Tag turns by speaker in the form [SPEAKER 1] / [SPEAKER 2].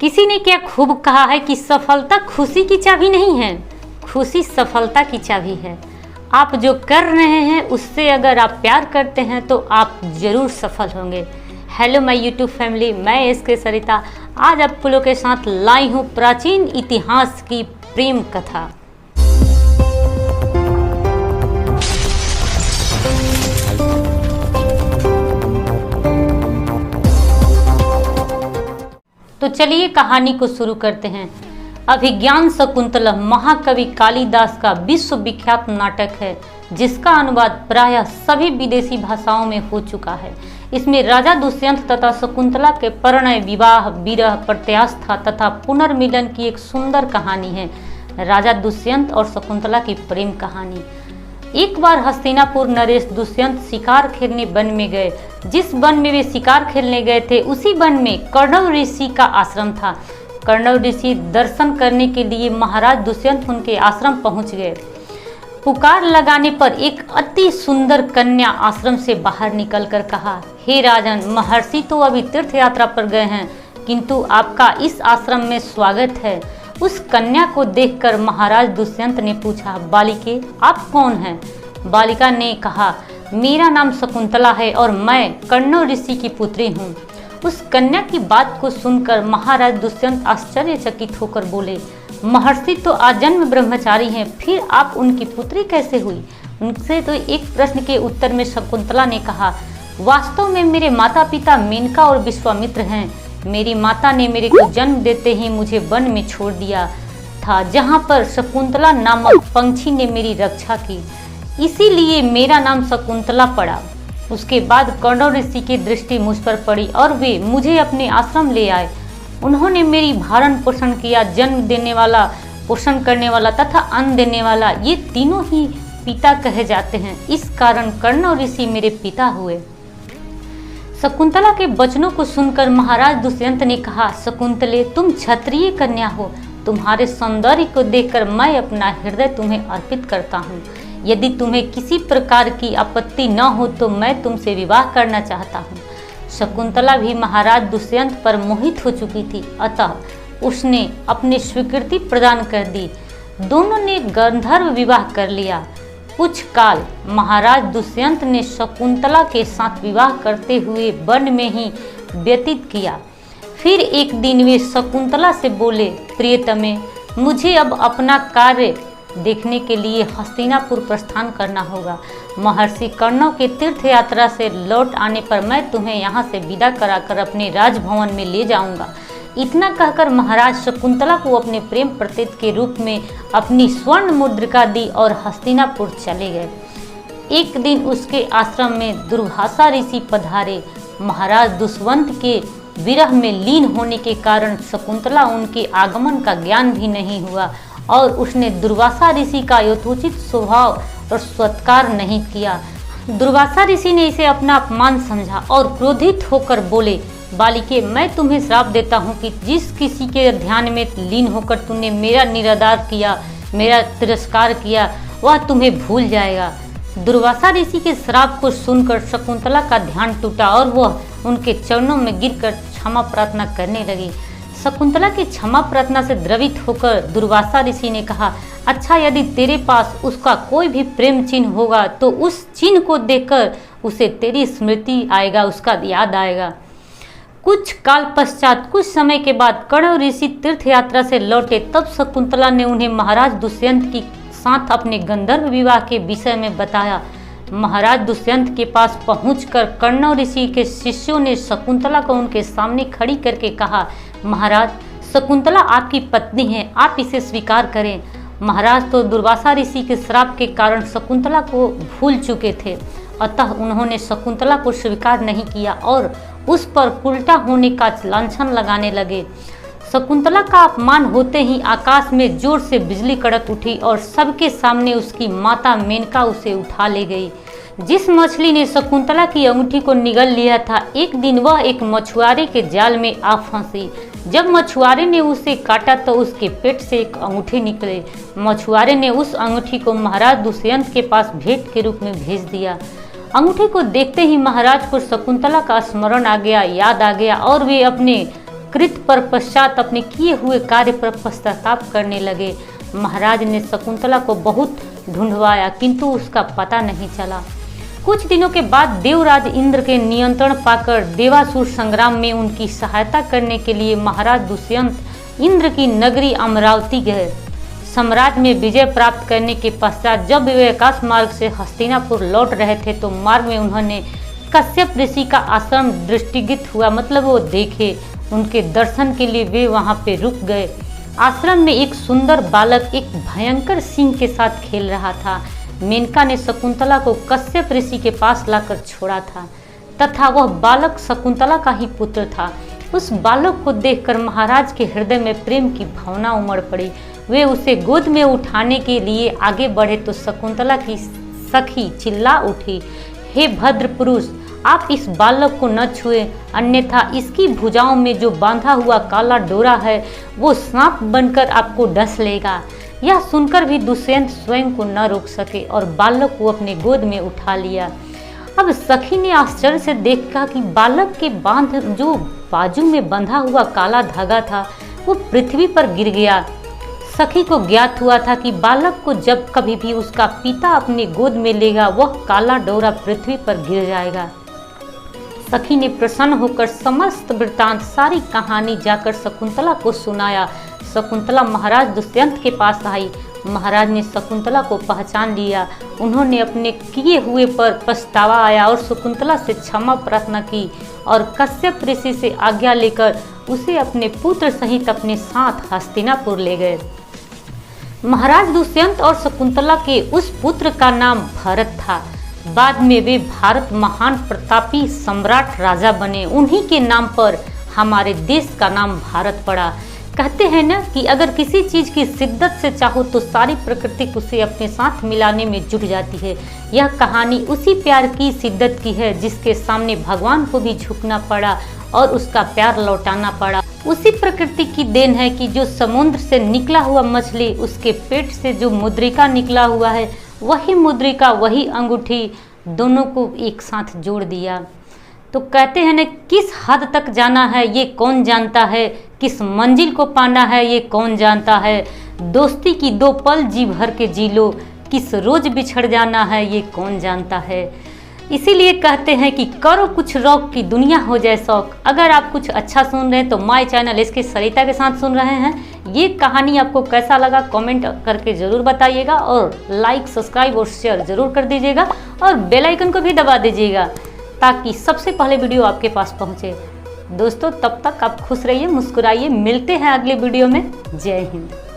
[SPEAKER 1] किसी ने क्या खूब कहा है कि सफलता खुशी की चाबी नहीं है, खुशी सफलता की चाबी है। आप जो कर रहे हैं उससे अगर आप प्यार करते हैं तो आप जरूर सफल होंगे। हेलो माय यूट्यूब फैमिली, मैं एसके सरिता आज आप लोगों के साथ लाई हूँ प्राचीन इतिहास की प्रेम कथा। तो चलिए कहानी को शुरू करते हैं। अभिज्ञान शकुंतला महाकवि कालिदास का विश्वविख्यात नाटक है, जिसका अनुवाद प्रायः सभी विदेशी भाषाओं में हो चुका है। इसमें राजा दुष्यंत तथा शकुंतला के परिणय, विवाह, विरह, प्रत्यास्था तथा पुनर्मिलन की एक सुंदर कहानी है। राजा दुष्यंत और शकुंतला की प्रेम कहानी। एक बार हस्तिनापुर नरेश दुष्यंत शिकार खेलने वन में गए। जिस वन में वे शिकार खेलने गए थे उसी वन में कर्णव ऋषि का आश्रम था। कर्णव ऋषि दर्शन करने के लिए महाराज दुष्यंत उनके आश्रम पहुंच गए। पुकार लगाने पर एक अति सुंदर कन्या आश्रम से बाहर निकलकर कहा, हे राजन, महर्षि तो अभी तीर्थ यात्रा पर गए हैं, किंतु आपका इस आश्रम में स्वागत है। उस कन्या को देखकर महाराज दुष्यंत ने पूछा, बालिके, आप कौन हैं? बालिका ने कहा, मेरा नाम शकुंतला है और मैं कर्णव ऋषि की पुत्री हूँ। उस कन्या की बात को सुनकर महाराज दुष्यंत आश्चर्यचकित होकर बोले, महर्षि तो आजन्म ब्रह्मचारी हैं, फिर आप उनकी पुत्री कैसे हुई? उनसे तो एक प्रश्न के उत्तर में शकुंतला ने कहा, वास्तव में मेरे माता पिता मेनका और विश्वामित्र हैं। मेरी माता ने मेरे को जन्म देते ही मुझे वन में छोड़ दिया था, जहाँ पर शकुंतला नामक पंछी ने मेरी रक्षा की, इसीलिए मेरा नाम शकुंतला पड़ा। उसके बाद कर्णव ऋषि की दृष्टि मुझ पर पड़ी और वे मुझे अपने आश्रम ले आए। उन्होंने मेरी भरण पोषण किया। जन्म देने वाला, पोषण करने वाला तथा अन्न देने वाला, ये तीनों ही पिता कहे जाते हैं। इस कारण कर्णव ऋषि मेरे पिता हुए। शकुंतला के वचनों को सुनकर महाराज दुष्यंत ने कहा, शकुंतले, तुम क्षत्रिय कन्या हो। तुम्हारे सौंदर्य को देखकर मैं अपना हृदय तुम्हें अर्पित करता हूँ। यदि तुम्हें किसी प्रकार की आपत्ति न हो तो मैं तुमसे विवाह करना चाहता हूँ। शकुंतला भी महाराज दुष्यंत पर मोहित हो चुकी थी, अतः उसने अपनी स्वीकृति प्रदान कर दी। दोनों ने गंधर्व विवाह कर लिया। कुछ काल महाराज दुष्यंत ने शकुंतला के साथ विवाह करते हुए वन में ही व्यतीत किया। फिर एक दिन वे शकुंतला से बोले, प्रियतमे, मुझे अब अपना कार्य देखने के लिए हस्तिनापुर प्रस्थान करना होगा। महर्षि कर्णव के तीर्थ यात्रा से लौट आने पर मैं तुम्हें यहाँ से विदा कराकर अपने राजभवन में ले जाऊंगा। इतना कहकर महाराज शकुंतला को अपने प्रेम प्रतीक के रूप में अपनी स्वर्ण मुद्रिका दी और हस्तिनापुर चले गए। एक दिन उसके आश्रम में दुर्वासा ऋषि पधारे। महाराज दुष्यंत के विरह में लीन होने के कारण शकुंतला उनके आगमन का ज्ञान भी नहीं हुआ और उसने दुर्वासा ऋषि का यथोचित स्वभाव और सत्कार नहीं किया। दुर्वासा ऋषि ने इसे अपना अपमान समझा और क्रोधित होकर बोले, बालिके, मैं तुम्हें श्राप देता हूँ कि जिस किसी के ध्यान में लीन होकर तुमने मेरा निरादर किया, मेरा तिरस्कार किया, वह तुम्हें भूल जाएगा। दुर्वासा ऋषि के श्राप को सुनकर शकुंतला का ध्यान टूटा और वह उनके चरणों में गिरकर क्षमा प्रार्थना करने लगी। शकुंतला की क्षमा प्रार्थना से द्रवित होकर दुर्वासा ऋषि ने कहा, अच्छा, यदि तेरे पास उसका कोई भी प्रेम चिन्ह होगा तो उस चिन्ह को देखकर उसे तेरी स्मृति आएगा, उसका याद आएगा। कुछ काल पश्चात, कुछ समय के बाद कर्णव ऋषि तीर्थ यात्रा से लौटे। तब शकुंतला ने उन्हें महाराज दुष्यंत के साथ अपने गंधर्व विवाह के विषय में बताया। महाराज दुष्यंत के पास पहुंचकर कर्णव ऋषि के शिष्यों ने शकुंतला को उनके सामने खड़ी करके कहा, महाराज, शकुंतला आपकी पत्नी है, आप इसे स्वीकार करें। महाराज तो दुर्वासा ऋषि के श्राप के कारण शकुंतला को भूल चुके थे, अतः उन्होंने शकुंतला को स्वीकार नहीं किया और उस पर उल्टा होने का लांछन लगाने लगे। शकुंतला का अपमान होते ही आकाश में जोर से बिजली कड़क उठी और सबके सामने उसकी माता मेनका उसे उठा ले गई। जिस मछली ने शकुंतला की अंगूठी को निगल लिया था, एक दिन वह एक मछुआरे के जाल में आ फंसी। जब मछुआरे ने उसे काटा तो उसके पेट से एक अंगूठी निकले। मछुआरे ने उस अंगूठी को महाराज दुष्यंत के पास भेंट के रूप में भेज दिया। अंगूठी को देखते ही महाराज को शकुंतला का स्मरण आ गया, याद आ गया और वे अपने कृत पर पश्चात अपने किए हुए कार्य पर पश्चाताप करने लगे। महाराज ने शकुंतला को बहुत ढूंढवाया किंतु उसका पता नहीं चला। कुछ दिनों के बाद देवराज इंद्र के नियंत्रण पाकर देवासुर संग्राम में उनकी सहायता करने के लिए महाराज दुष्यंत इंद्र की नगरी अमरावती गए। साम्राज्य में विजय प्राप्त करने के पश्चात जब वे आकाश मार्ग से हस्तिनापुर लौट रहे थे तो मार्ग में उन्होंने कश्यप ऋषि का आश्रम दृष्टिगत हुआ, मतलब वो देखे। उनके दर्शन के लिए वे वहां पे रुक गए। आश्रम में एक सुंदर बालक एक भयंकर सिंह के साथ खेल रहा था। मेनका ने शकुंतला को कश्यप ऋषि के पास लाकर छोड़ा था तथा वह बालक शकुंतला का ही पुत्र था। उस बालक को देखकर महाराज के हृदय में प्रेम की भावना उमड़ पड़ी। वे उसे गोद में उठाने के लिए आगे बढ़े तो शकुंतला की सखी चिल्ला उठी, हे भद्र पुरुष, आप इस बालक को न छुए, अन्यथा इसकी भुजाओं में जो बांधा हुआ काला डोरा है वो सांप बनकर आपको डस लेगा। यह सुनकर भी दुष्यंत स्वयं को न रोक सके और बालक को अपने गोद में उठा लिया। अब सखी ने आश्चर्य से देखा कि बालक के जो बाजू में बंधा हुआ काला धागा था वो पृथ्वी पर गिर गया। सखी को ज्ञात हुआ था कि बालक को जब कभी भी उसका पिता अपने गोद में लेगा वह काला डोरा पृथ्वी पर गिर जाएगा। सखी ने प्रसन्न होकर समस्त वृत्तांत सारी कहानी जाकर शकुंतला को सुनाया। शकुंतला महाराज दुष्यंत के पास आई। महाराज ने शकुंतला को पहचान लिया। उन्होंने अपने किए हुए पर पछतावा आया और शकुंतला से क्षमा प्रार्थना की और कश्यप ऋषि से आज्ञा लेकर उसे अपने पुत्र सहित अपने साथ हस्तिनापुर ले गए। महाराज दुष्यंत और शकुंतला के उस पुत्र का नाम भरत था। बाद में वे भारत महान प्रतापी सम्राट राजा बने। उन्हीं के नाम पर हमारे देश का नाम भारत पड़ा। कहते हैं ना कि अगर किसी चीज़ की शिद्दत से चाहो तो सारी प्रकृति उसे अपने साथ मिलाने में जुट जाती है। यह कहानी उसी प्यार की शिद्दत की है जिसके सामने भगवान को भी झुकना पड़ा और उसका प्यार लौटाना पड़ा। उसी प्रकृति की देन है कि जो समुद्र से निकला हुआ मछली, उसके पेट से जो मुद्रिका निकला हुआ है, वही मुद्रिका वही अंगूठी दोनों को एक साथ जोड़ दिया। तो कहते हैं न, किस हद तक जाना है ये कौन जानता है, किस मंजिल को पाना है ये कौन जानता है। दोस्ती की दो पल जी भर के जी लो, किस रोज बिछड़ जाना है ये कौन जानता है। इसीलिए कहते हैं कि करो कुछ रौक की दुनिया हो जाए शौक। अगर आप कुछ अच्छा सुन रहे हैं तो माय चैनल इसके सरिता के साथ सुन रहे हैं। ये कहानी आपको कैसा लगा कमेंट करके ज़रूर बताइएगा और लाइक सब्सक्राइब और शेयर ज़रूर कर दीजिएगा और बेल आइकन को भी दबा दीजिएगा ताकि सबसे पहले वीडियो आपके पास पहुँचे। दोस्तों तब तक आप खुश रहिए, मुस्कुराइए। मिलते हैं अगले वीडियो में। जय हिंद।